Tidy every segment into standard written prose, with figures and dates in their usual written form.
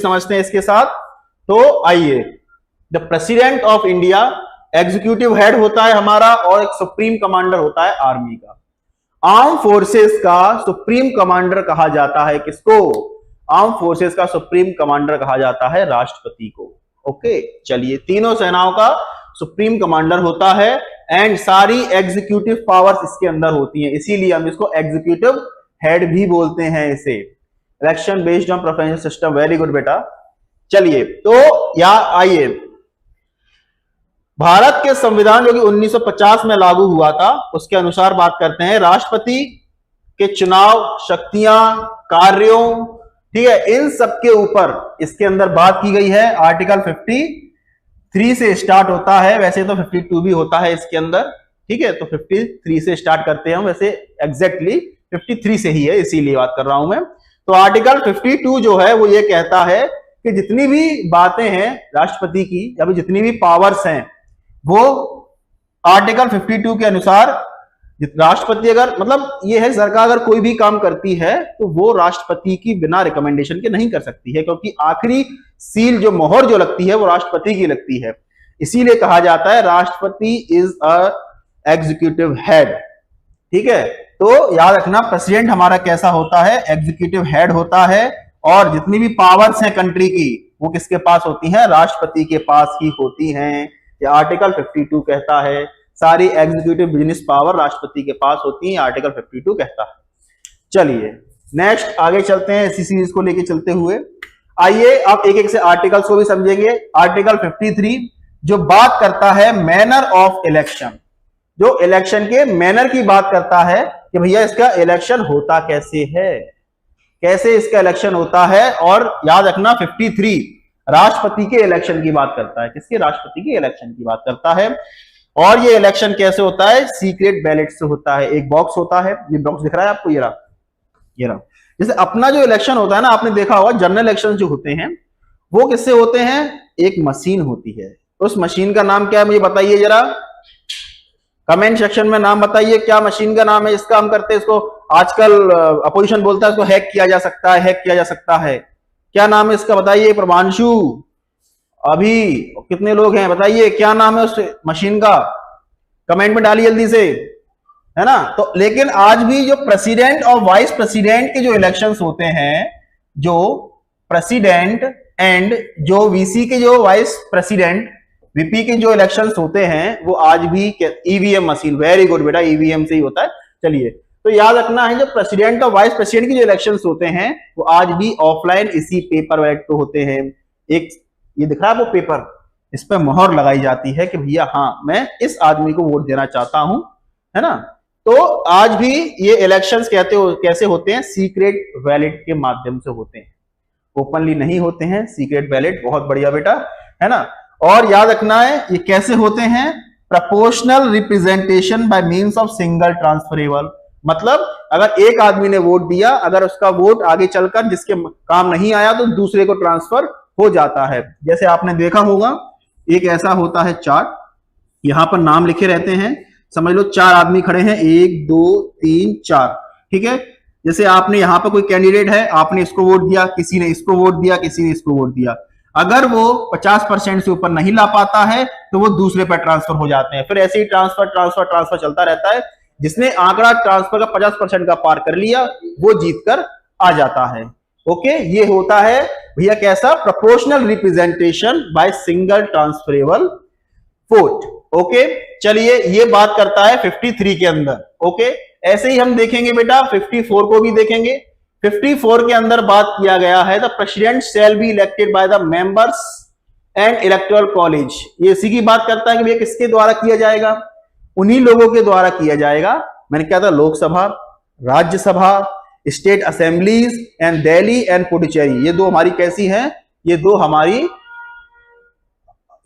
समझते हैं इसके साथ। तो आइए, the president of India executive head होता है हमारा, और एक सुप्रीम कमांडर होता है आर्मी का। आर्म फोर्सेस का सुप्रीम कमांडर कहा जाता है किसको? आर्म फोर्सेस का सुप्रीम कमांडर कहा जाता है राष्ट्रपति को। ओके, चलिए, तीनों सेनाओं का सुप्रीम कमांडर होता है एंड सारी एग्जीक्यूटिव पावर्स इसके अंदर होती हैं, इसीलिए हम इसको एग्जीक्यूटिव हेड भी बोलते हैं इसे। Election based on preferential system, very good बेटा। चलिए, तो यहां आइए, भारत के संविधान जो कि 1950 में लागू हुआ था, उसके अनुसार बात करते हैं। राष्ट्रपति के चुनाव, शक्तियां, कार्यों, ठीक है, इन सब के ऊपर इसके अंदर बात की गई है। आर्टिकल 53 से स्टार्ट होता है, वैसे तो 52 भी होता है इसके अंदर, ठीक है, तो 53 से स्टार्ट करते हैं हम, वैसे एग्जैक्टली 53 से ही है, इसीलिए बात कर रहा हूं मैं। तो आर्टिकल 52 जो है वो ये कहता है कि जितनी भी बातें हैं राष्ट्रपति की, या फिर जितनी भी पावर्स हैं, वो आर्टिकल 52 के अनुसार राष्ट्रपति, अगर मतलब ये है, सरकार अगर कोई भी काम करती है तो वो राष्ट्रपति की बिना रिकमेंडेशन के नहीं कर सकती है, क्योंकि आखिरी सील जो मोहर जो लगती है वो राष्ट्रपति की लगती है। इसीलिए कहा जाता है राष्ट्रपति इज अ एग्जीक्यूटिव हेड, ठीक है। तो याद रखना, प्रेसिडेंट हमारा कैसा होता है? एग्जीक्यूटिव हेड होता है, और जितनी भी पावर्स हैं कंट्री की, वो किसके पास होती हैं? राष्ट्रपति के पास ही होती हैं। ये आर्टिकल 52 कहता है, सारी एग्जीक्यूटिव बिजनेस पावर राष्ट्रपति के पास होती है, आर्टिकल 52 कहता है। चलिए नेक्स्ट आगे चलते हैं, इसी सीरीज को लेके चलते हुए। आइए अब एक एक से आर्टिकल्स को भी समझेंगे। आर्टिकल 53 जो बात करता है मैनर ऑफ इलेक्शन, जो इलेक्शन के मैनर की बात करता है कि भैया इसका इलेक्शन होता कैसे है, कैसे इसका इलेक्शन होता है। और याद रखना 53 राष्ट्रपति के इलेक्शन की बात करता है। किसके? राष्ट्रपति के इलेक्शन की बात करता है। और ये इलेक्शन कैसे होता है? सीक्रेट बैलेट से होता है। एक बॉक्स होता है, ये बॉक्स दिख रहा है आपको, ये रहा। जैसे अपना जो इलेक्शन होता है ना, आपने देखा होगा जनरल इलेक्शन जो होते हैं वो किससे होते हैं? एक मशीन होती है। उस मशीन का नाम क्या है मुझे बताइए जरा, कमेंट सेक्शन में नाम बताइए, क्या मशीन का नाम है इसका हम करते हैं। इसको आजकल अपोजिशन बोलता है इसको हैक किया जा सकता है, हैक किया जा सकता है। क्या नाम है इसका बताइए? प्रभांशु, अभी कितने लोग हैं बताइए, क्या नाम है उस मशीन का? कमेंट में डालिए जल्दी से, है ना। तो लेकिन आज भी जो प्रेसिडेंट और वाइस प्रेसिडेंट के जो इलेक्शंस होते हैं, जो प्रेसिडेंट एंड जो वीसी के जो वाइस प्रेसिडेंट, वीपी के जो इलेक्शंस होते हैं, वो आज भी ईवीएम मशीन, वेरी गुड बेटा, ईवीएम से ही होता है। चलिए, तो याद रखना है, जो प्रेसिडेंट और वाइस प्रेसिडेंट के जो इलेक्शंस होते हैं वो आज भी ऑफलाइन इसी पेपर बैलेट पे होते हैं। एक ये दिख रहा है वो पेपर, इस पर मोहर लगाई जाती है कि भैया हाँ मैं इस आदमी को वोट देना चाहता हूं, है ना। तो आज भी ये इलेक्शंस कैसे होते हैं? सीक्रेट बैलेट के माध्यम से होते हैं, ओपनली नहीं होते हैं, सीक्रेट बैलेट। बहुत बढ़िया बेटा, है ना। और याद रखना है ये कैसे होते हैं? Proportional representation by means of single transferable. मतलब अगर एक आदमी ने वोट दिया, अगर उसका वोट आगे चलकर जिसके काम नहीं आया तो दूसरे को ट्रांसफर हो जाता है। जैसे आपने देखा होगा, एक ऐसा होता है चार्ट, यहां पर नाम लिखे रहते हैं, समझ लो 4 आदमी खड़े हैं, 1 2 3 4, ठीक है। जैसे आपने यहां पर कोई कैंडिडेट है, आपने इसको वोट दिया, किसी ने इसको वोट दिया, किसी ने इसको वोट दिया। अगर वो 50% से ऊपर नहीं ला पाता है तो वो दूसरे पर ट्रांसफर हो जाते हैं। फिर ऐसे ही ट्रांसफर चलता रहता है। जिसने आंकड़ा ट्रांसफर का 50% का पार कर लिया वो जीतकर आ जाता है। ओके, ये होता है भैया कैसा? Proportional representation by single transferable vote. Okay, चलिए, ये बात करता है 53 के अंदर। ओके, ऐसे ही हम देखेंगे बेटा 54 को भी देखेंगे। 54 के अंदर बात किया गया है, the president shall be elected by the members and electoral college. ये इसी की बात करता है कि भैया किसके द्वारा किया जाएगा? उन्हीं लोगों के द्वारा किया जाएगा। मैंने क्या था? Lok Sabha, Rajya Sabha, state assemblies and Delhi and Puducherry. ये दो हमारी कैसी हैं? ये दो हमारी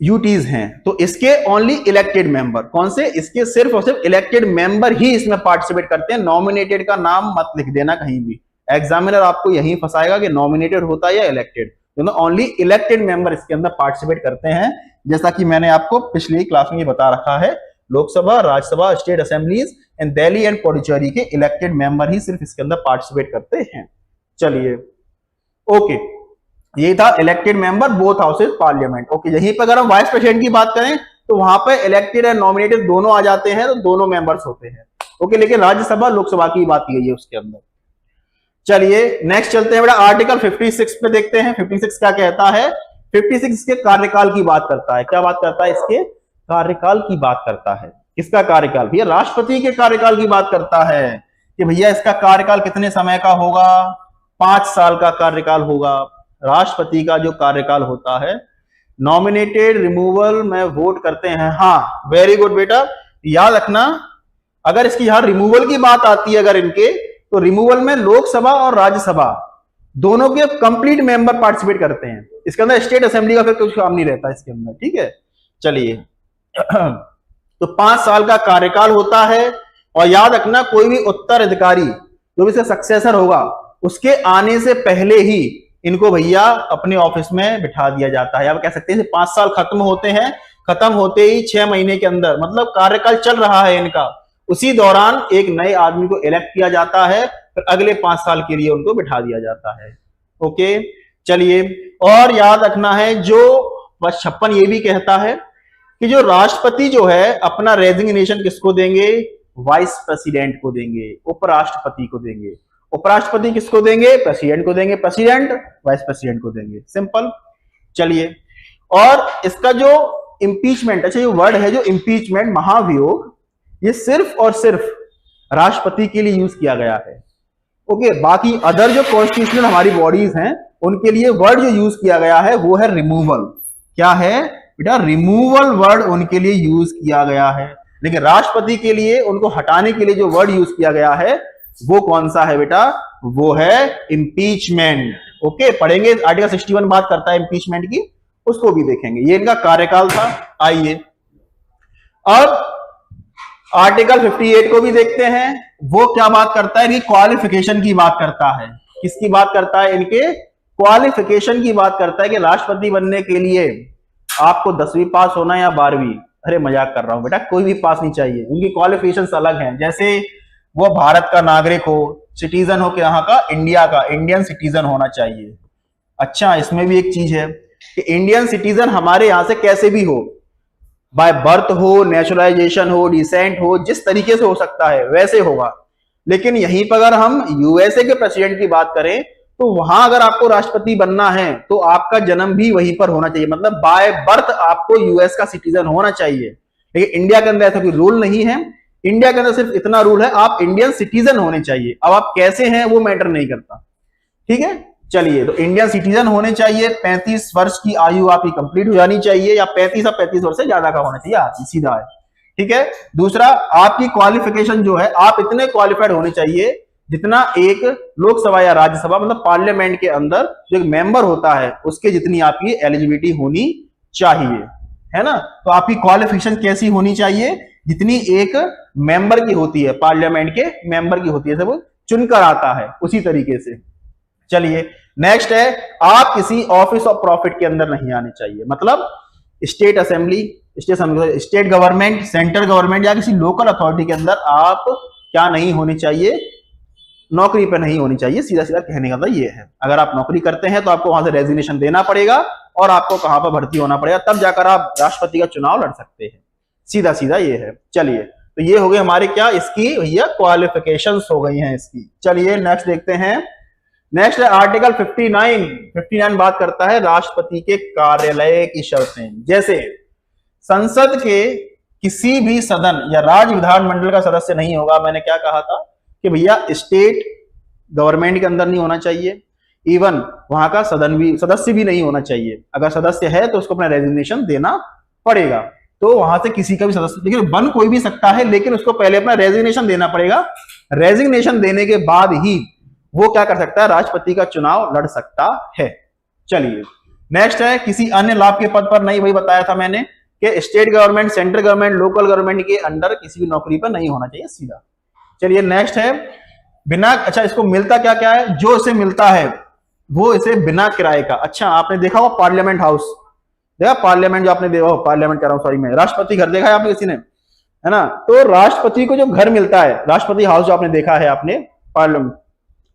यूटीज हैं। तो इसके ओनली इलेक्टेड मेंबर, कौन से? इसके सिर्फ और सिर्फ इलेक्टेड मेंबर ही इसमें पार्टिसिपेट करते हैं। नॉमिनेटेड का नाम मत लिख देना कहीं भी, एग्जामिनर आपको यही फंसाएगा कि नॉमिनेटेड होता है या इलेक्टेड। दोनों ओनली इलेक्टेड मेंबर इसके अंदर पार्टिसिपेट करते हैं। जैसा कि मैंने आपको पिछली क्लास में ये बता रखा है, Lok Sabha, Rajya Sabha, state assemblies and Delhi and Puducherry के इलेक्टेड मेंबर ही सिर्फ इसके अंदर पार्टिसिपेट करते हैं। चलिए, ओके, ये था elected member both houses parliament. Okay, यहीं पर अगर हम वाइस प्रेसिडेंट की बात करें तो वहां पे इलेक्टेड एंड नॉमिनेटेड दोनों आ जाते हैं, तो दोनों मेंबर्स होते हैं। ओके, लेकिन राज्यसभा लोकसभा की बात की गई है उसके अंदर। चलिए नेक्स्ट चलते हैं बेटा, आर्टिकल 56 पे देखते हैं 56 क्या कहता है। 56 इसके कार्यकाल की बात करता है। क्या बात करता है? इसके कार्यकाल की बात करता है। किसका कार्यकाल? भैया राष्ट्रपति के कार्यकाल की बात करता है कि भैया इसका कार्यकाल कितने समय का होगा? 5 साल का कार्यकाल होगा। राष्ट्रपति का जो कार्यकाल होता है, नॉमिनेटेड रिमूवल में वोट करते हैं। हाँ, वेरी गुड बेटा, याद रखना अगर इसकी यहां रिमूवल की बात आती है अगर इनके, तो रिमूवल में लोकसभा और राज्यसभा दोनों के कंप्लीट मेंबर पार्टिसिपेट करते हैं। इसके अंदर स्टेट असेंबली का फिर कुछ काम नहीं रहता इसके अंदर। ठीक है, चलिए तो 5 साल का कार्यकाल होता है। और याद रखना कोई भी उत्तराधिकारी जो भी इसका सक्सेसर होगा उसके आने से पहले ही इनको भैया अपने ऑफिस में बिठा दिया जाता है। आप कह सकते हैं 5 साल खत्म होते हैं, खत्म होते ही 6 महीने के अंदर, मतलब कार्यकाल चल रहा है इनका, उसी दौरान एक नए आदमी को इलेक्ट किया जाता है, फिर अगले 5 साल के लिए उनको बिठा दिया जाता है। ओके, चलिए और याद रखना है जो 56 ये भी कहता है कि जो राष्ट्रपति जो है अपना रेजिग्नेशन किसको देंगे? वाइस प्रेसिडेंट को देंगे, उपराष्ट्रपति को देंगे। उपराष्ट्रपति किसको देंगे? प्रेसिडेंट को देंगे, प्रेसिडेंट वाइस प्रेसिडेंट को देंगे। सिंपल। चलिए, और इसका जो इंपीचमेंट, अच्छा ये वर्ड है जो इंपीचमेंट, महाभियोग, ये सिर्फ और सिर्फ राष्ट्रपति के लिए यूज किया गया है। ओके, बाकी अदर जो कॉन्स्टिट्यूशनल हमारी बॉडीज हैं उनके लिए वर्ड जो यूज किया गया है वो है रिमूवल। क्या है बेटा? रिमूवल वर्ड उनके लिए यूज किया गया है। लेकिन राष्ट्रपति के लिए उनको हटाने के लिए जो वर्ड यूज किया गया है वो कौन सा है बेटा? वो है इंपीचमेंट। ओके, पढ़ेंगे आर्टिकल 61 बात करता है इंपीचमेंट की, उसको भी देखेंगे। ये इनका कार्यकाल था। आइए अब आर्टिकल 58 को भी देखते हैं। वो क्या बात करता है? इनकी क्वालिफिकेशन की बात करता है। किसकी बात करता है? इनके क्वालिफिकेशन की बात करता है कि राष्ट्रपति बनने के लिए आपको 10वीं पास होना या 12वीं। अरे मजाक कर रहा हूं बेटा, कोई भी पास नहीं चाहिए। उनकी क्वालिफिकेशंस अलग हैं। जैसे वो भारत का नागरिक हो, सिटीजन हो, कि यहाँ का इंडिया का इंडियन सिटीजन होना चाहिए। अच्छा, इसमें भी एक चीज है कि इंडियन सिटीजन हमारे यहां से कैसे भी हो, बाय बर्थ हो, नेचुरलाइजेशन हो, डिसेंट हो, जिस तरीके से हो सकता है वैसे होगा। लेकिन यहीं पर अगर हम यूएसए के प्रेसिडेंट की बात करें तो वहां अगर आपको राष्ट्रपति बनना है तो आपका जन्म भी वहीं पर होना चाहिए, मतलब बाय बर्थ आपको यूएस का सिटीजन होना चाहिए। लेकिन इंडिया के अंदर ऐसा कोई रूल नहीं है। इंडिया के अंदर सिर्फ इतना रूल है, आप इंडियन सिटीजन होने चाहिए। अब आप कैसे हैं वो मैटर नहीं करता। ठीक है, चलिए, तो इंडियन सिटीजन होने चाहिए, 35 वर्ष की आयु आपकी कंप्लीट हो जानी चाहिए, या 35 या 35 वर्ष से ज्यादा का होना चाहिए, सीधा है। ठीक है, दूसरा आपकी क्वालिफिकेशन जो है, आप इतने क्वालिफाइड होने चाहिए जितना एक लोकसभा या राज्यसभा, मतलब पार्लियामेंट के अंदर जो एक मेंबर होता है उसके जितनी आपकी एलिजिबिलिटी होनी चाहिए, है ना। तो आपकी क्वालिफिकेशन कैसी होनी चाहिए? जितनी एक मेंबर की होती है, पार्लियामेंट के मेंबर की होती है, सब चुनकर आता है उसी तरीके से। चलिए नेक्स्ट है, आप किसी ऑफिस ऑफ प्रॉफिट के अंदर नहीं आने चाहिए, मतलब state assembly, state government, central government या किसी लोकल अथॉरिटी के अंदर आप क्या नहीं होने चाहिए? नौकरी पे नहीं होनी चाहिए। सीधा सीधा कहने का ये है। अगर आप नौकरी करते हैं तो आपको वहां से रेजिग्नेशन देना पड़ेगा और आपको कहां पर भर्ती होना पड़ेगा, तब जाकर आप राष्ट्रपति का चुनाव लड़ सकते हैं। सीधा सीधा ये है। चलिए, तो ये हो गए हमारे क्या, इसकी भैया क्वालिफिकेशंस हो गई हैं इसकी। चलिए नेक्स्ट देखते हैं। नेक्स्ट है आर्टिकल 59 बात करता है राष्ट्रपति के कार्यालय की शर्तें। जैसे संसद के किसी भी सदन या राज्य विधानमंडल का सदस्य नहीं होगा। मैंने क्या कहा था कि भैया स्टेट गवर्नमेंट के अंदर नहीं होना चाहिए, इवन वहां का सदस्य भी नहीं होना चाहिए। अगर सदस्य है तो उसको अपना रेजिग्नेशन देना पड़ेगा। तो वहां से किसी का भी सदस्य, लेकिन बन कोई भी सकता है, लेकिन उसको पहले अपना रेजिग्नेशन देना पड़ेगा। रेजिग्नेशन देने के बाद ही वो क्या कर सकता है? राष्ट्रपति का चुनाव लड़ सकता है। चलिए नेक्स्ट है, किसी अन्य लाभ के पद पर नहीं। वही बताया था मैंने कि state government, central government, local government के अंडर किसी भी नौकरी पर नहीं होना चाहिए, सीधा। चलिए नेक्स्ट है, बिना, अच्छा इसको मिलता क्या क्या है? जो इसे मिलता है वो इसे बिना किराए का। अच्छा, आपने देखा हो पार्लियामेंट हाउस, देखा पार्लियामेंट, जो आपने देखा हो, पार्लियामेंट कर रहा हूं सॉरी मैं, राष्ट्रपति घर देखा है आपने किसी ने, है ना। तो राष्ट्रपति को जो घर मिलता है, राष्ट्रपति हाउस जो आपने देखा है आपने पार्लियामेंट,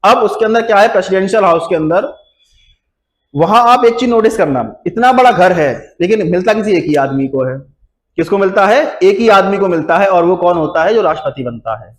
अब उसके अंदर क्या है? प्रेसिडेंशियल हाउस के अंदर वहां आप एक चीज नोटिस करना, इतना बड़ा घर है लेकिन मिलता किसी एक ही आदमी को है। किसको मिलता है? एक ही आदमी को मिलता है, और वो कौन होता है? जो राष्ट्रपति बनता है।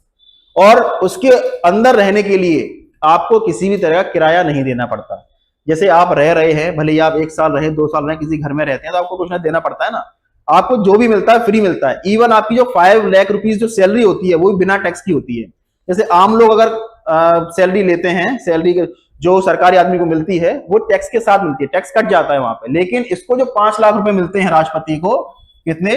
और उसके अंदर रहने के लिए आपको किसी भी तरह का किराया नहीं देना पड़ता। जैसे आप रह रहे हैं, भले ही आप 1 साल रहे, 2 साल रहे, किसी घर में रहते हैं, तो आपको कुछ ना देना पड़ता है ना। आपको जो भी मिलता है फ्री मिलता है। इवन आपकी जो 5 लाख रुपीज जो सैलरी होती है वो भी बिना टैक्स की होती है। जैसे आम लोग अगर सैलरी लेते हैं, सैलरी जो सरकारी आदमी को मिलती है वो टैक्स के साथ मिलती है, टैक्स कट जाता है वहां पे। लेकिन इसको जो 5 लाख रुपए मिलते हैं राष्ट्रपति को, कितने?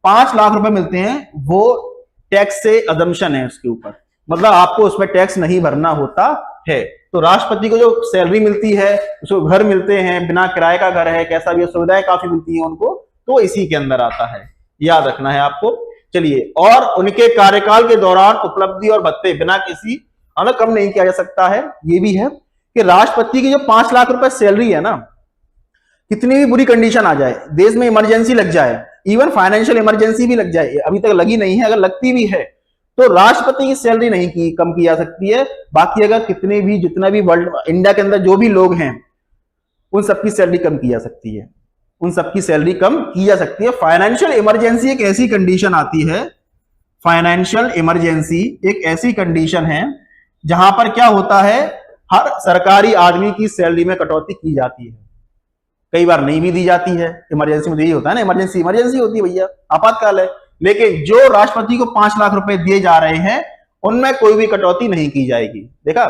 5 लाख रुपए मिलते हैं, वो टैक्स से अजम्पशन है उसके ऊपर, मतलब आपको उसमें टैक्स नहीं भरना होता है। तो राष्ट्रपति को जो सैलरी मिलती है, उसको घर मिलते हैं, बिना किराए का घर है, कैसा भी सुविधाएं काफी मिलती है उनको, तो इसी के अंदर आता है, याद रखना है आपको। चलिए, और उनके कार्यकाल के दौरान उपलब्धि और भत्ते बिना किसी कम नहीं किया जा सकता है। ये भी है कि राष्ट्रपति की जो 5 लाख रुपए सैलरी है ना, कितनी भी बुरी कंडीशन आ जाए, देश में इमरजेंसी लग जाए, इवन फाइनेंशियल इमरजेंसी भी लग जाए, अभी तक लगी नहीं है, अगर लगती भी है तो राष्ट्रपति की सैलरी नहीं कम की जा सकती है। बाकी अगर कितने भी, जितना भी वर्ल्ड, इंडिया के अंदर जो भी लोग हैं, उन सबकी सैलरी कम की जा सकती है, उन सबकी सैलरी कम की जा सकती है। फाइनेंशियल इमरजेंसी एक ऐसी कंडीशन आती है, फाइनेंशियल इमरजेंसी एक ऐसी कंडीशन है जहां पर क्या होता है, हर सरकारी आदमी की सैलरी में कटौती की जाती है, कई बार नहीं भी दी जाती है। इमरजेंसी में यही होता है ना, इमरजेंसी इमरजेंसी होती है भैया, आपातकाल है। लेकिन जो राष्ट्रपति को 5 लाख रुपए दिए जा रहे हैं, उनमें कोई भी कटौती नहीं की जाएगी। देखा,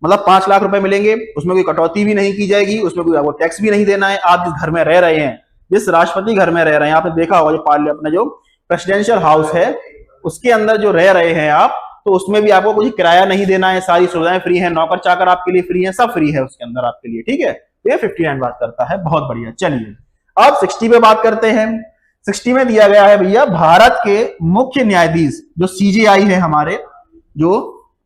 मतलब 5 लाख रुपए मिलेंगे, उसमें कोई कटौती भी नहीं की जाएगी, उसमें कोई आपको टैक्स भी नहीं देना है। आप जिस घर में रह रहे हैं, जिस राष्ट्रपति घर में रह रहे हैं, आपने देखा होगा जो पार्लियामेंट, अपना जो प्रेसिडेंशियल हाउस है, उसके अंदर जो रह रहे हैं आप, तो उसमें भी आपको कुछ किराया नहीं देना है, सारी सुविधाएं फ्री है, नौकर चाकर आपके लिए फ्री है, सब फ्री है उसके अंदर आपके लिए, ठीक है। तो ये 59 बात करता है, बहुत बढ़िया। चलिए अब 60 पे बात करते हैं। 60 में दिया गया है भैया, भारत के मुख्य न्यायाधीश जो सीजेआई है हमारे, जो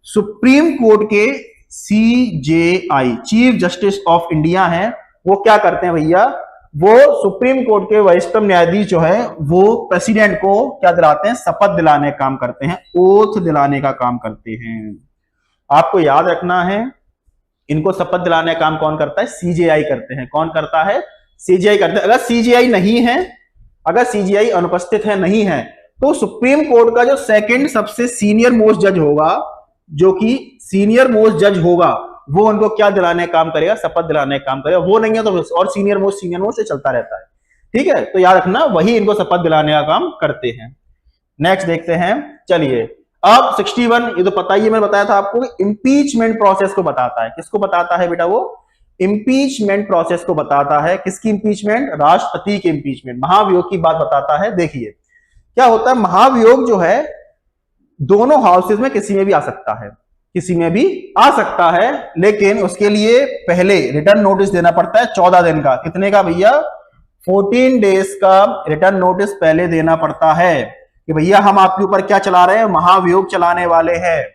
सुप्रीम कोर्ट के CJI, chief justice of India है, वो क्या करते हैं भैया, वो सुप्रीम कोर्ट के वरिष्ठतम न्यायाधीश जो है, वो प्रेसिडेंट को क्या दिलाते हैं, शपथ दिलाने का काम करते हैं, ओथ दिलाने का काम करते हैं। आपको याद रखना है, इनको शपथ दिलाने का काम कौन करता है? सीजेआई करते हैं। कौन करता है? सीजेआई करते हैं। अगर सीजेआई नहीं है, अगर सीजेआई अनुपस्थित है, नहीं है, तो सुप्रीम कोर्ट का जो सेकंड सबसे सीनियर मोस्ट जज होगा, जो कि सीनियर मोस्ट जज होगा, वो उनको क्या दिलाने का काम करेगा? शपथ दिलाने का काम करेगा। वो नहीं है तो और सीनियर मोस्ट से चलता रहता है, ठीक है। तो याद रखना, वही इनको शपथ दिलाने का काम करते हैं। नेक्स्ट देखते हैं। चलिए अब 61, ये तो पता ही है, मैंने बताया था आपको, इंपीचमेंट प्रोसेस को बताता है। किसको बताता है बेटा? वो इंपीचमेंट प्रोसेस को बताता है। किसकी इंपीचमेंट? राष्ट्रपति की इंपीचमेंट, महाभियोग की बात बताता है। देखिए क्या होता है, महाभियोग जो है दोनों हाउसेज में किसी में भी आ सकता है, किसी में भी आ सकता है, लेकिन उसके लिए पहले रिटर्न नोटिस देना पड़ता है 14 दिन का। कितने का भैया? 14 डेज का रिटर्न नोटिस पहले देना पड़ता है कि भैया हम आपके ऊपर क्या चला रहे हैं, महाभियोग चलाने वाले हैं।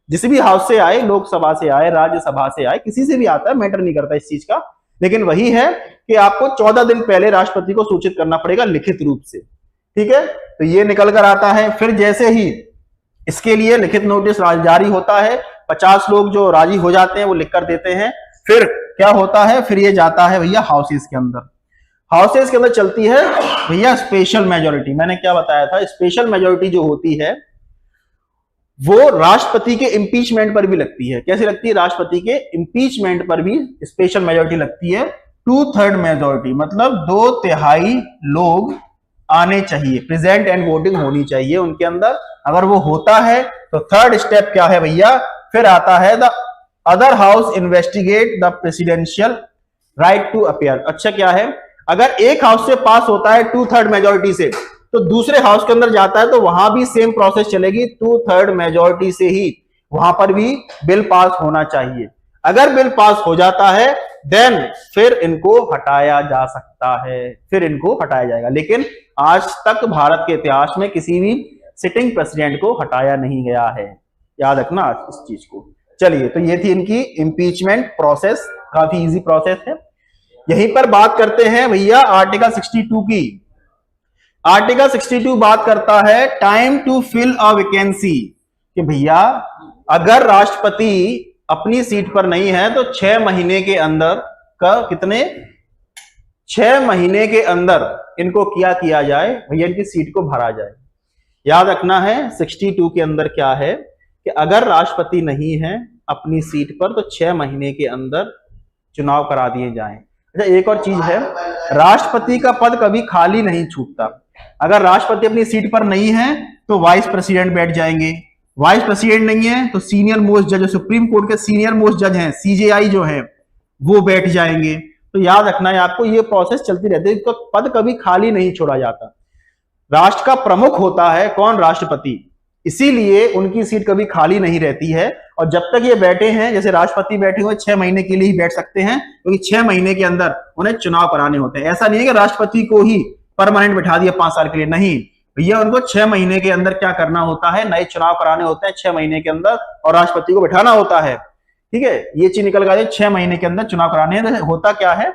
जिस भी हाउस से आए, लोकसभा से आए, राज्यसभा से आए, किसी से भी आता है, मैटर नहीं करता इस चीज का, लेकिन वही है कि आपको 14 दिन पहले राष्ट्रपति को सूचित करना पड़ेगा लिखित रूप से, ठीक है। तो ये निकल कर आता है। फिर जैसे ही इसके लिए लिखित नोटिस जारी होता है, 50 लोग जो राजी हो जाते हैं वो लिख कर देते हैं। फिर क्या होता है, फिर ये जाता है भैया हाउसेस के अंदर। हाउसेस के अंदर चलती है भैया स्पेशल मेजोरिटी। मैंने क्या बताया था, स्पेशल मेजोरिटी जो होती है वो राष्ट्रपति के इंपीचमेंट पर भी लगती है। कैसे लगती है? राष्ट्रपति के इंपीचमेंट पर भी स्पेशल मेजोरिटी लगती है। 2/3 मेजोरिटी, मतलब 2/3 लोग आने चाहिए, प्रेजेंट एंड वोटिंग होनी चाहिए उनके अंदर। अगर वो होता है तो थर्ड स्टेप क्या है भैया, फिर आता है the other house investigate the presidential right to appear. अच्छा क्या है, अगर एक हाउस से पास होता है 2/3 मेजोरिटी से, तो दूसरे हाउस के अंदर जाता है तो वहां भी सेम प्रोसेस चलेगी, 2/3 मेजोरिटी से ही वहां पर भी बिल पास होना चाहिए। अगर बिल पास हो जाता है देन फिर इनको हटाया जा सकता है, फिर इनको हटाया जाएगा। लेकिन आज तक भारत के इतिहास में किसी भी सिटिंग प्रेसिडेंट को हटाया नहीं गया है, याद रखना इस चीज को। चलिए, तो ये थी इनकी इंपीचमेंट प्रोसेस, काफी इजी प्रोसेस है। यहीं पर बात करते हैं भैया आर्टिकल 62 की। आर्टिकल 62 बात करता है time to fill a vacancy, कि भैया अगर राष्ट्रपति अपनी सीट पर नहीं है तो 6 महीने के अंदर कितने 6 महीने के अंदर इनको किया जाए भैया, इनकी सीट को भरा जाए। याद रखना है 62 के अंदर क्या है कि अगर राष्ट्रपति नहीं है अपनी सीट पर तो 6 महीने के अंदर चुनाव करा दिए जाएं। अच्छा, एक और चीज है, राष्ट्रपति का पद कभी खाली नहीं छूटता। अगर राष्ट्रपति अपनी सीट पर नहीं है तो वाइस प्रेसिडेंट बैठ जाएंगे, वाइस प्रेसिडेंट नहीं है तो सीनियर मोस्ट जज, सुप्रीम कोर्ट के सीनियर मोस्ट जज हैं सीजेआई जो है वो बैठ जाएंगे। तो याद रखना है आपको, ये प्रोसेस चलती रहती है, तो पद कभी खाली नहीं छोड़ा जाता। राष्ट्र का प्रमुख होता है कौन? राष्ट्रपति, इसीलिए उनकी सीट कभी खाली नहीं रहती है। और जब तक ये बैठे हैं, जैसे राष्ट्रपति बैठे हुए 6 महीने के लिए ही बैठ सकते हैं, क्योंकि 6 महीने के अंदर उन्हें चुनाव कराने होते हैं। ऐसा नहीं है कि राष्ट्रपति को ही परमानेंट बैठा दिया 5 साल के लिए, नहीं भैया, उनको 6 महीने के अंदर क्या करना होता है, नए चुनाव कराने होते हैं 6 महीने के अंदर, और राष्ट्रपति को बैठाना होता है। ठीक है, ये चीज निकल गया, 6 महीने के अंदर चुनाव कराने हैं। होता क्या है,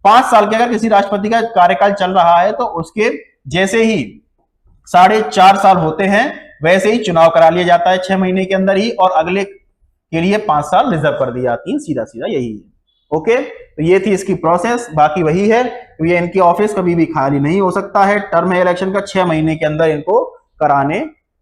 5 साल के अगर किसी राष्ट्रपति का कार्यकाल चल रहा है तो उसके जैसे ही 4.5 साल होते हैं वैसे ही चुनाव करा लिया जाता है 6 महीने के अंदर ही, और अगले के लिए 5 साल रिजर्व कर दी जाती है। सीधा सीधा यही है। ओके, तो ये थी इसकी प्रोसेस, बाकी वही है। तो ये इनकी ऑफिस कभी भी खाली नहीं हो सकता है, टर्म है इलेक्शन का, 6 महीने के अंदर इनको कराने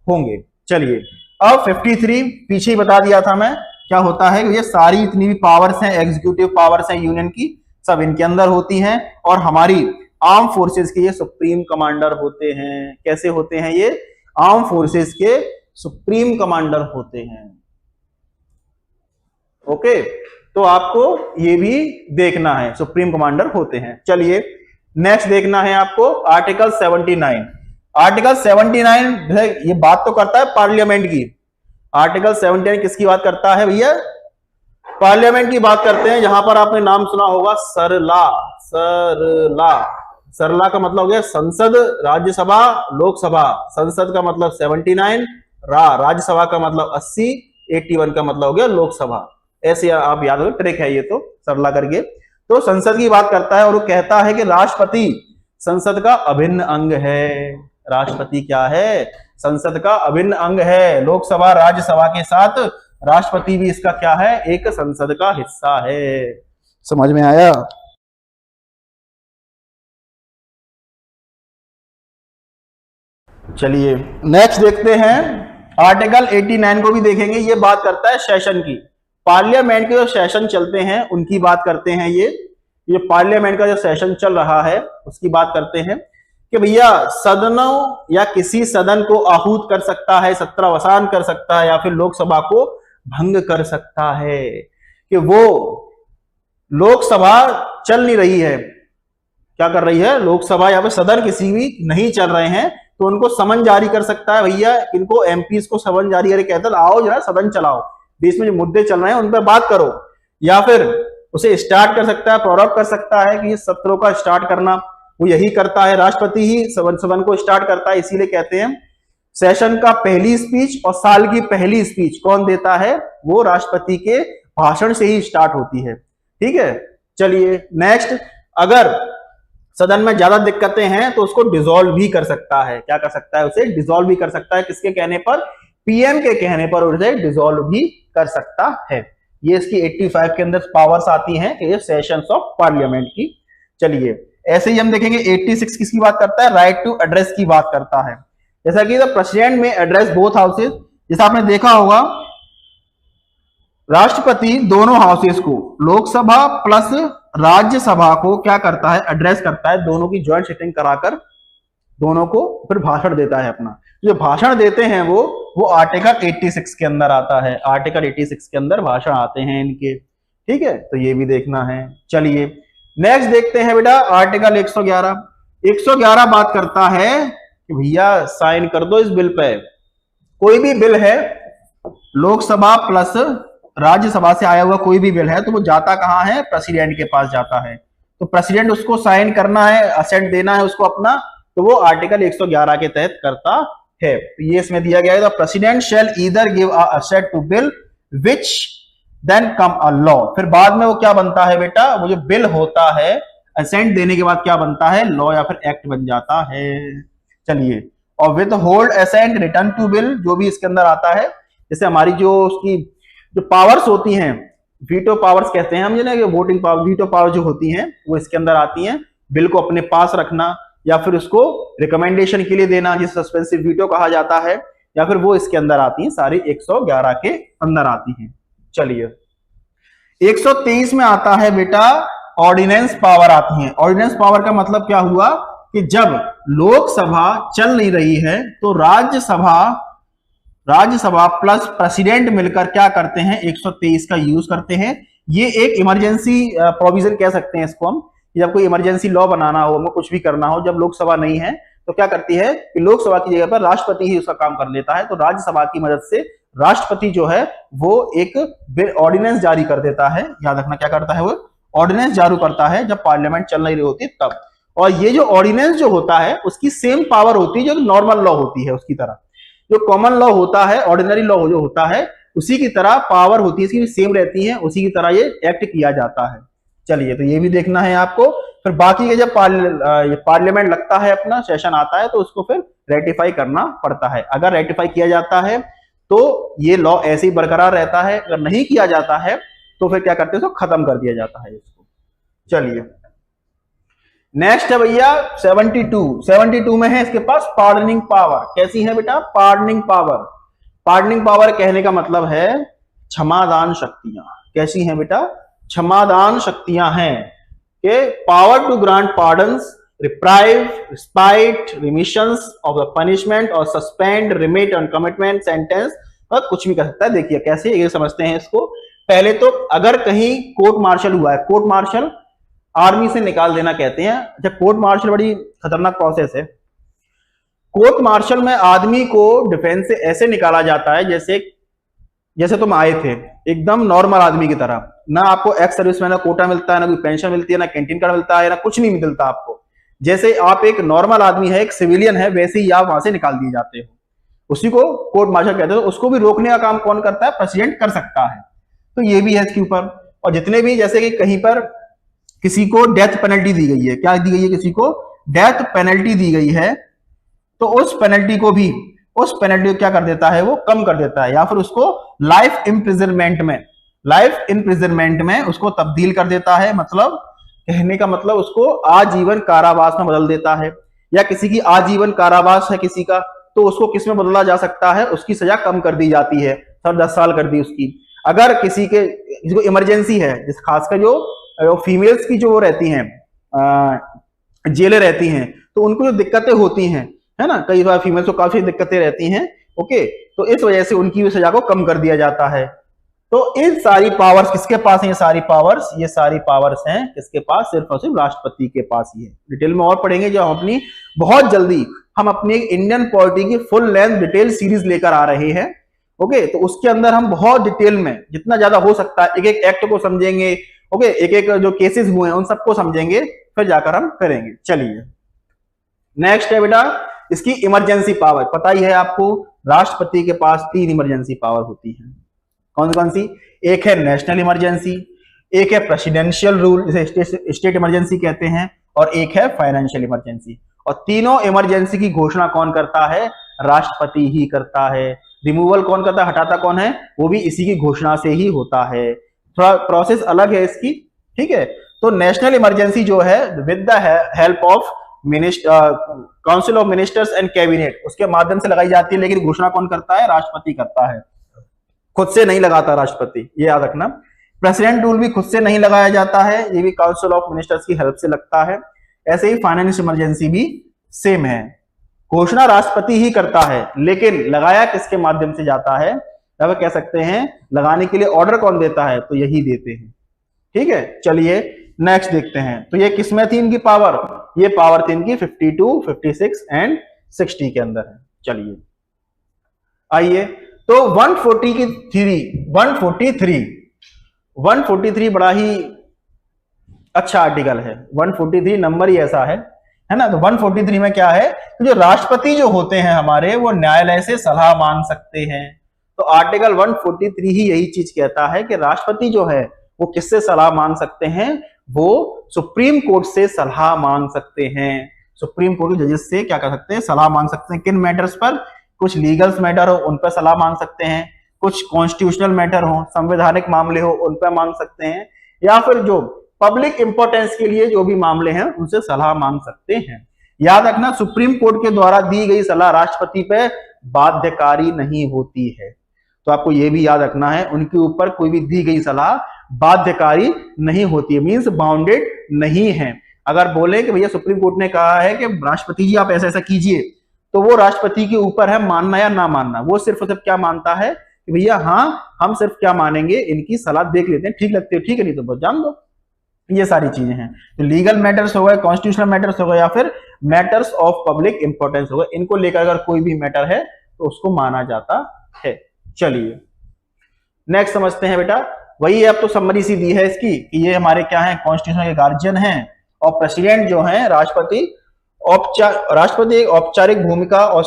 होंगे। चलिए अब 53 पीछे ही बता दिया था मैं, क्या होता है, ये सारी इतनी भी पावर्स हैं, एग्जीक्यूटिव पावर्स हैं यूनियन की, सब इनके अंदर होती हैं। और हमारी आर्म फोर्सेस के ये सुप्रीम कमांडर होते हैं। कैसे होते हैं ये? आर्म फोर्सेस के सुप्रीम कमांडर होते हैं। ओके, तो आपको ये भी देखना है, सुप्रीम कमांडर होते हैं। चलिए नेक्स्ट देखना है आपको आर्टिकल 79। आर्टिकल 79 ये बात तो करता है पार्लियामेंट की। आर्टिकल 79 किसकी बात करता है भैया? पार्लियामेंट की बात करते हैं। यहां पर आपने नाम सुना होगा सरला। सरला, सरला का मतलब हो गया संसद, राज्यसभा, लोकसभा। संसद का मतलब 79, राज्यसभा का मतलब 80, 81 का मतलब हो गया लोकसभा। ऐसे आप याद रखो, ट्रिक है ये तो, सरला करके। तो संसद की बात करता है और वो कहता है कि राष्ट्रपति संसद का अभिन्न अंग है। राष्ट्रपति क्या है? संसद का अभिन्न अंग है। लोकसभा राज्यसभा के साथ राष्ट्रपति भी इसका क्या है? एक संसद का हिस्सा है। समझ में आया? चलिए नेक्स्ट देखते हैं, आर्टिकल 89 को भी देखेंगे। ये बात करता है सेशन की, पार्लियामेंट के जो सेशन चलते हैं उनकी बात करते हैं। ये पार्लियामेंट का जो सेशन चल रहा है उसकी बात करते हैं कि भैया सदनों या किसी सदन को आहूत कर सकता है, सत्रावसान कर सकता है, या फिर लोकसभा को भंग कर सकता है। कि वो लोकसभा चल नहीं रही है, क्या कर रही है? लोकसभा या फिर सदन किसी भी नहीं चल रहे हैं तो उनको समन जारी कर सकता है। भैया इनको एमपीज को समन जारी करके कहता है आओ जरा सदन चलाओ, देश में जो मुद्दे चल रहे हैं उन पर बात करो। या फिर उसे स्टार्ट कर सकता है, प्रोरॉग कर सकता है कि सत्रों का स्टार्ट करना वो यही करता है, राष्ट्रपति ही सदन को स्टार्ट करता है। इसीलिए कहते हैं सेशन का पहली स्पीच और साल की पहली स्पीच कौन देता है? वो राष्ट्रपति के भाषण से ही स्टार्ट होती है। ठीक है, चलिए नेक्स्ट, अगर सदन में ज्यादा दिक्कतें हैं तो उसको डिसॉल्व भी कर सकता है। क्या कर सकता है? उसे डिसॉल्व भी कर सकता है। किसके कहने पर? पीएम के कहने पर उसे डिसॉल्व भी कर सकता है। ये इसकी 85 के अंदर पावर्स आती हैं कि ये सेशंस ऑफ पार्लियामेंट की। चलिए ऐसे ही हम देखेंगे 86 किसकी बात करता है? राइट टू एड्रेस की बात करता है। जैसा कि द प्रेसिडेंट में एड्रेस बोथ हाउसेस, जैसा आपने देखा होगा राष्ट्रपति दोनों हाउसेस को, लोकसभा प्लस राज्यसभा को क्या करता है? एड्रेस करता है। दोनों की ज्वाइंट सिटिंग कराकर दोनों को फिर भाषण देता है अपना। जो भाषण देते हैं वो आर्टिकल 86 के अंदर आता है। आर्टिकल 86 के अंदर भाषण आते हैं इनके। ठीक है, तो ये भी देखना है। चलिए नेक्स्ट देखते हैं बेटा आर्टिकल 111। 111 बात करता है कि भैया साइन कर दो इस बिल पे। कोई भी बिल है, लोकसभा प्लस राज्यसभा से आया हुआ कोई भी बिल है तो वो जाता कहां है? प्रेसिडेंट के पास जाता है। तो प्रेसिडेंट उसको साइन करना है, असेंट देना है उसको अपना, तो वो आर्टिकल 111 के तहत करता है। तो ये इसमें दिया गया है, the president shall either give a assent to bill which then come a law. फिर बाद में वो क्या बनता है बेटा? वो जो बिल होता है असेंट देने के बाद क्या बनता है? लॉ या फिर एक्ट बन जाता है। चलिए, और withhold assent return to bill, जो भी इसके अंदर आता है, जैसे हमारी जो उसकी जो पावर्स होती हैं, वीटो पावर्स कहते हैं हम, जिन्हें वोटिंग पावर, वीटो पावर जो होती हैं वो इसके अंदर आती हैं। बिल को अपने पास रखना या फिर उसको रिकमेंडेशन के लिए देना, जिसे सस्पेंसिव वीटो कहा जाता है, या फिर वो इसके अंदर आती हैं, सारी 111 के अंदर आती हैं। चलिए 123 में आता है बेटा ऑर्डिनेंस पावर आती है। ऑर्डिनेंस पावर का मतलब क्या हुआ कि जब लोकसभा चल नहीं रही है तो राज्यसभा प्लस प्रेसिडेंट मिलकर क्या करते हैं, 123 का यूज करते हैं। ये एक इमरजेंसी प्रोविजन कह सकते हैं इसको हम, जब कोई इमरजेंसी लॉ बनाना हो, हमको कुछ भी करना हो, जब लोकसभा नहीं है तो क्या करती है कि लोकसभा की जगह पर राष्ट्रपति ही उसका काम कर लेता है। तो राज्यसभा की मदद से राष्ट्रपति जो है वो एक ऑर्डिनेंस जारी कर देता है। याद रखना क्या करता है, वो ऑर्डिनेंस जारी करता है जब पार्लियामेंट चल नहीं रही होती तब। और ये जो ऑर्डिनेंस जो होता है उसकी सेम पावर होती है जो नॉर्मल लॉ होती है उसकी तरह। जो कॉमन लॉ हो है, ऑर्डिनरी लॉ जो होता है उसी की तरह पावर होती है, इसकी भी सेम रहती है, उसी की तरह ये एक्ट किया जाता है। चलिए तो ये भी देखना है आपको। फिर बाकी के जब पार्लियामेंट लगता है, अपना सेशन आता है, तो उसको फिर रेटिफाई करना पड़ता है। अगर रेटिफाई किया जाता है तो ये लॉ ऐसे ही बरकरार रहता है, अगर नहीं किया जाता है तो फिर क्या करते हैं, उसको खत्म कर दिया जाता है इसको। चलिए नेक्स्ट है भैया 72 में है इसके पास पार्डनिंग पावर। कैसी है बेटा पार्डनिंग पावर? पार्डनिंग पावर कहने का मतलब है क्षमादान शक्तियां। कैसी हैं बेटा? क्षमादान शक्तियां हैं कि power to grant pardons, reprieve, respite, remissions of the punishment और suspend, remit on commitment, sentence, और कुछ भी कर सकता है। देखिए कैसे ये समझते हैं इसको। पहले तो अगर कहीं कोर्ट मार्शल हुआ है, कोर्ट मार्शल आर्मी से निकाल देना कहते हैं। अच्छा कोर्ट मार्शल बड़ी खतरनाक प्रोसेस है। कोर्ट मार्शल में आदमी को डिफेंस से ऐसे निकाला जाता है जैसे तुम आए थे, एकदम नॉर्मल आदमी की तरह। ना आपको एक्स सर्विसमैन का कोटा मिलता है, ना कोई पेंशन मिलती है, ना कैंटीन कार्ड मिलता है, ना कुछ नहीं मिलता आपको। जैसे आप एक नॉर्मल आदमी है, एक सिविलियन है, वैसे ही आप वहां से निकाल दिए जाते हो। उसी को कोर्ट मार्शल कहते हैं। तो उसको भी रोकने का काम कौन करता है? प्रेसिडेंट कर सकता है। तो ये भी है इसके ऊपर। और जितने भी, जैसे कि कहीं पर किसी को डेथ पेनल्टी दी गई है, क्या दी गई है? किसी को डेथ पेनल्टी दी गई है, तो उस पेनल्टी को क्या कर देता है, वो कम कर देता है, या फिर उसको लाइफ इम्प्रिजनमेंट में उसको तब्दील कर देता है। मतलब कहने का मतलब उसको आजीवन कारावास में बदल देता है। या किसी की आजीवन कारावास है किसी का, तो उसको किस में बदला जा सकता है? उसकी सजा कम कर दी जाती है, 10 साल कर दी उसकी। अगर किसी को इमरजेंसी है, जिस खासकर जो फीमेल्स की जो वो रहती हैं, जेलें रहती हैं, तो उनको जो दिक्कतें होती हैं, है ना, कई बार फीमेल्स को काफी दिक्कतें रहती हैं। ओके, तो इस वजह से उनकी भी सजा को कम कर दिया जाता है। तो इन सारी पावर्स किसके पास हैं? ये सारी पावर्स हैं किसके पास? सिर्फ और सिर्फ राष्ट्रपति के पास ही है। डिटेल में और पढ़ेंगे जो हम अपनी बहुत जल्दी हम अपनी इंडियन पॉलिटी की फुल लेंथ डिटेल सीरीज लेकर आ रहे हैं। ओके, तो उसके अंदर हम बहुत डिटेल में जितना ज्यादा हो सकता है एक एक एक्ट को समझेंगे। ओके, एक एक जो केसेस हुए हैं उन सबको समझेंगे, फिर जाकर हम करेंगे। चलिए नेक्स्ट है बेटा इसकी इमरजेंसी पावर। पता ही है आपको, राष्ट्रपति के पास 3 इमरजेंसी पावर होती है। कौन कौन सी? एक है नेशनल इमरजेंसी, एक है प्रेसिडेंशियल रूल जिसे स्टेट इमरजेंसी कहते हैं, और एक है फाइनेंशियल इमरजेंसी। और तीनों इमरजेंसी की घोषणा कौन करता है? राष्ट्रपति ही करता है। रिमूवल कौन करता है, हटाता कौन है? वो भी इसी की घोषणा से ही होता है। थोड़ा प्रोसेस अलग है इसकी, ठीक है। तो नेशनल इमरजेंसी जो है with the help of council of ministers and cabinet, उसके माध्यम से लगाई जाती है, लेकिन घोषणा कौन करता है? राष्ट्रपति करता है, खुद से नहीं लगाता राष्ट्रपति, ये याद रखना। प्रेसिडेंट रूल भी खुद से नहीं लगाया जाता है, ये भी काउंसिल ऑफ मिनिस्टर्स की हेल्प से लगता है। ऐसे ही फाइनेंस इमरजेंसी भी सेम है, घोषणा राष्ट्रपति ही करता है, लेकिन लगाया किसके माध्यम से जाता है? या कह सकते हैं लगाने के लिए ऑर्डर कौन देता है? तो यही देते हैं, ठीक है। चलिए नेक्स्ट देखते हैं। तो ये किसमें थी इनकी पावर? ये पावर थी इनकी 52, 56 एंड 60 के अंदर है। चलिए आइए, तो 143 बड़ा ही अच्छा आर्टिकल है। 143 नंबर ही ऐसा है ना। तो 143 में क्या है? तो जो राष्ट्रपति जो होते हैं हमारे, वो न्यायालय से सलाह मांग सकते हैं। तो आर्टिकल 143 ही यही चीज कहता है कि राष्ट्रपति जो है वो किससे सलाह मांग सकते हैं? वो सुप्रीम कोर्ट से सलाह मांग सकते हैं। सुप्रीम कोर्ट के जजेस से क्या कर सकते हैं? सलाह मांग सकते हैं। किन मैटर्स पर? कुछ लीगल्स मैटर हो उन पर सलाह मांग सकते हैं, कुछ कॉन्स्टिट्यूशनल मैटर हो, संवैधानिक मामले हो, उन पर मांग सकते हैं, या फिर जो पब्लिक इंपॉर्टेंस के लिए जो भी मामले हैं उनसे सलाह मांग सकते हैं। याद रखना, सुप्रीम कोर्ट के द्वारा दी गई सलाह राष्ट्रपति पे बाध्यकारी नहीं होती है, तो आपको यह भी याद रखना है, उनके ऊपर कोई भी दी गई सलाह बाध्यकारी नहीं होती है, मींस बाउंडेड नहीं है। अगर बोले कि भैया सुप्रीम कोर्ट ने कहा है कि राष्ट्रपति जी आप ऐसा ऐसा कीजिए, तो वो राष्ट्रपति के ऊपर है मानना या ना मानना। वो सिर्फ क्या मानता है कि भैया हाँ हम सिर्फ क्या मानेंगे, इनकी सलाह देख लेते हैं, ठीक लगती है ठीक है, नहीं तो बस जान दो। ये सारी चीजें हैं। तो लीगल मैटर्स हो गए, कॉन्स्टिट्यूशनल मैटर्स हो गए, या फिर मैटर्स ऑफ पब्लिक इंपॉर्टेंस हो गए, इनको लेकर अगर कोई भी मैटर है तो उसको माना जाता है। चलिए नेक्स्ट समझते हैं बेटा। वही है, अब तो समरी सी दी है इसकी कि ये हमारे क्या है, कॉन्स्टिट्यूशन के गार्जियन हैं, और प्रेसिडेंट जो है राष्ट्रपति एक औपचारिक भूमिका और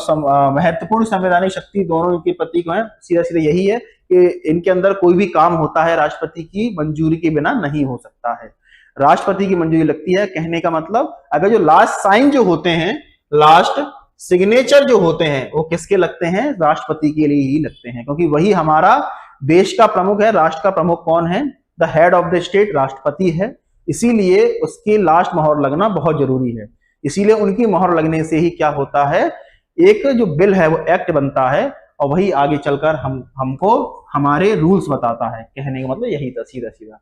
महत्वपूर्ण संवैधानिक शक्ति दोनों इनके प्रतीक हैं। सीधा सीधा यही है कि इनके अंदर कोई भी काम होता है राष्ट्रपति की मंजूरी के बिना नहीं हो सकता है, राष्ट्रपति की मंजूरी लगती है। कहने का मतलब अगर जो लास्ट साइन जो होते हैं, लास्ट सिग्नेचर जो होते हैं, वो किसके लगते हैं, राष्ट्रपति के लिए ही लगते हैं, क्योंकि वही हमारा देश का प्रमुख है। राष्ट्र का प्रमुख कौन है, the head of the state राष्ट्रपति है, इसीलिए उसकी लास्ट मोहर लगना बहुत जरूरी है। इसीलिए उनकी मोहर लगने से ही क्या होता है, एक जो बिल है वो एक्ट बनता है, और वही आगे चलकर हमको हमारे रूल्स बताता है। कहने का मतलब यही था सीधा सीधा।